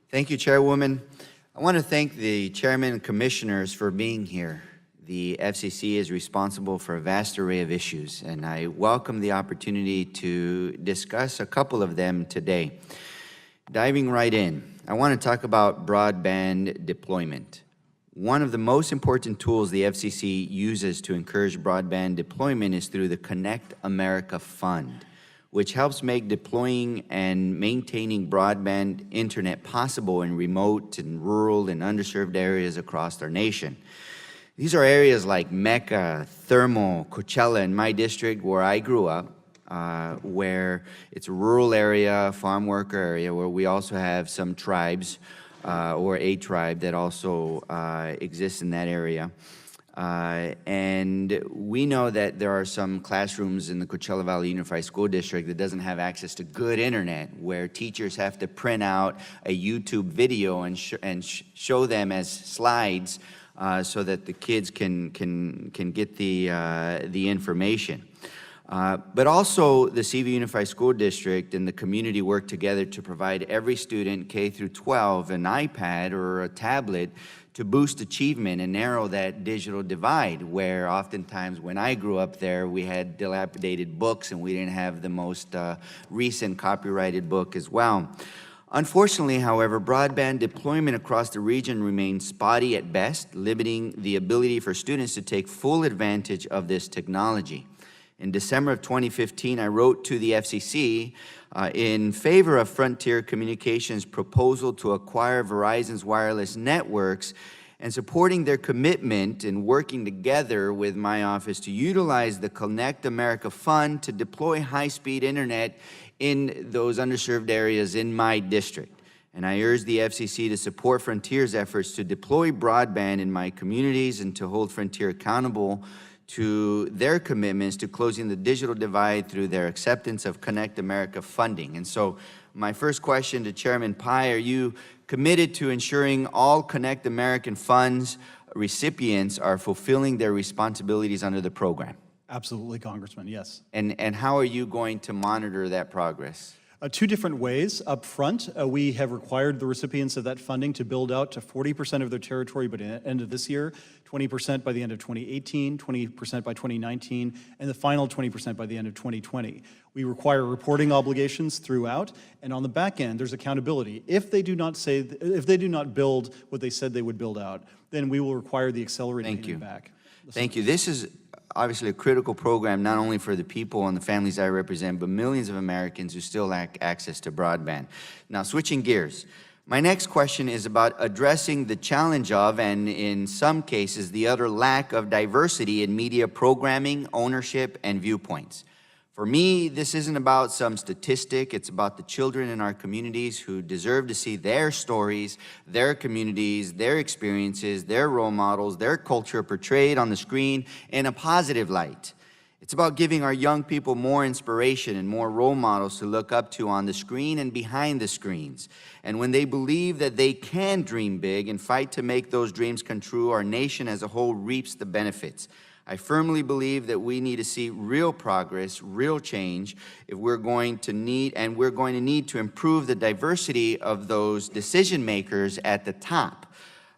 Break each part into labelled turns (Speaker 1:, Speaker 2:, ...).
Speaker 1: Thank you, Chairwoman. I want to thank the Chairman and Commissioners for being here. The FCC is responsible for a vast array of issues, and I welcome the opportunity to discuss a couple of them today. Diving right in, I want to talk about broadband deployment. One of the most important tools the FCC uses to encourage broadband deployment is through the Connect America Fund, which helps make deploying and maintaining broadband internet possible in remote and rural and underserved areas across our nation. These are areas like Mecca, Thermal, Coachella, in my district where I grew up, where it's a rural area, farm worker area, where we also have some tribes, or a tribe that also exists in that area. And we know that there are some classrooms in the Coachella Valley Unified School District that doesn't have access to good internet, where teachers have to print out a YouTube video and show them as slides so that the kids can get the information. But also the CV Unified School District and the community work together to provide every student K through 12 an iPad or a tablet to boost achievement and narrow that digital divide, where oftentimes when I grew up there, we had dilapidated books and we didn't have the most recent copyrighted book as well. Unfortunately, however, broadband deployment across the region remains spotty at best, limiting the ability for students to take full advantage of this technology. In December of 2015, I wrote to the FCC in favor of Frontier Communications' proposal to acquire Verizon's wireless networks and supporting their commitment in working together with my office to utilize the Connect America Fund to deploy high-speed internet in those underserved areas in my district. And I urge the FCC to support Frontier's efforts to deploy broadband in my communities and to hold Frontier accountable to their commitments to closing the digital divide through their acceptance of Connect America funding. And so my first question to Chairman Pai, are you committed to ensuring all Connect American funds recipients are fulfilling their responsibilities under the program?
Speaker 2: Absolutely, Congressman, yes.
Speaker 1: And how are you going to monitor that progress?
Speaker 2: Two different ways. Up front, we have required the recipients of that funding to build out to 40% of their territory by the end of this year, 20% by the end of 2018, 20% by 2019, and the final 20% by the end of 2020. We require reporting obligations throughout, and on the back end, there's accountability. If they do not build what they said they would build out, then we will require the accelerated payment back.
Speaker 1: Thank you. This is obviously a critical program, not only for the people and the families I represent, but millions of Americans who still lack access to broadband. Now, switching gears, my next question is about addressing the challenge of, and in some cases, the utter lack of diversity in media programming, ownership, and viewpoints. For me, this isn't about some statistic. It's about the children in our communities who deserve to see their stories, their communities, their experiences, their role models, their culture portrayed on the screen in a positive light. It's about giving our young people more inspiration and more role models to look up to on the screen and behind the screens. And when they believe that they can dream big and fight to make those dreams come true, our nation as a whole reaps the benefits. I firmly believe that we need to see real progress, real change, if we're going to need to improve the diversity of those decision makers at the top.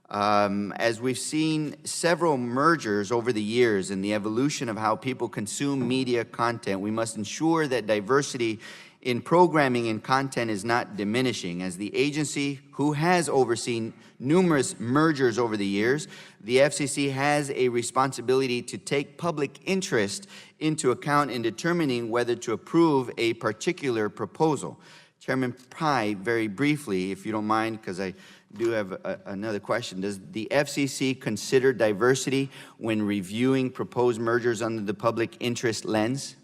Speaker 1: As we've seen several mergers over the years in the evolution of how people consume media content, we must ensure that diversity in programming and content is not diminishing. As the agency who has overseen numerous mergers over the years, the FCC has a responsibility to take public interest into account in determining whether to approve a particular proposal. Chairman Pai, very briefly, if you don't mind, because I do have another question. Does the FCC consider diversity when reviewing proposed mergers under the public interest lens?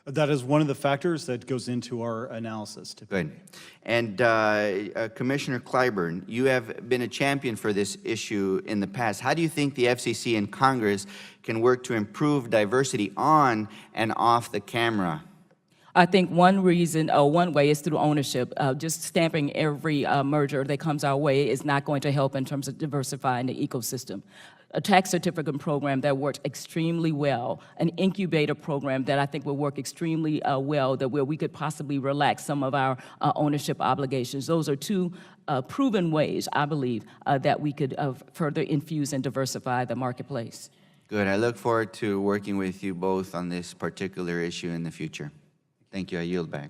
Speaker 2: That is one of the factors that goes into our analysis.
Speaker 1: Good. And Commissioner Clyburn, you have been a champion for this issue in the past. How do you think the FCC and Congress can work to improve diversity on and off the camera?
Speaker 3: I think one reason, or one way, is through ownership. Just stamping every merger that comes our way is not going to help in terms of diversifying the ecosystem. A tax certificate program that works extremely well, an incubator program that I think will work extremely well, that where we could possibly relax some of our ownership obligations. Those are two proven ways, I believe, that we could further infuse and diversify the marketplace.
Speaker 1: Good. I look forward to working with you both on this particular issue in the future. Thank you. I yield back.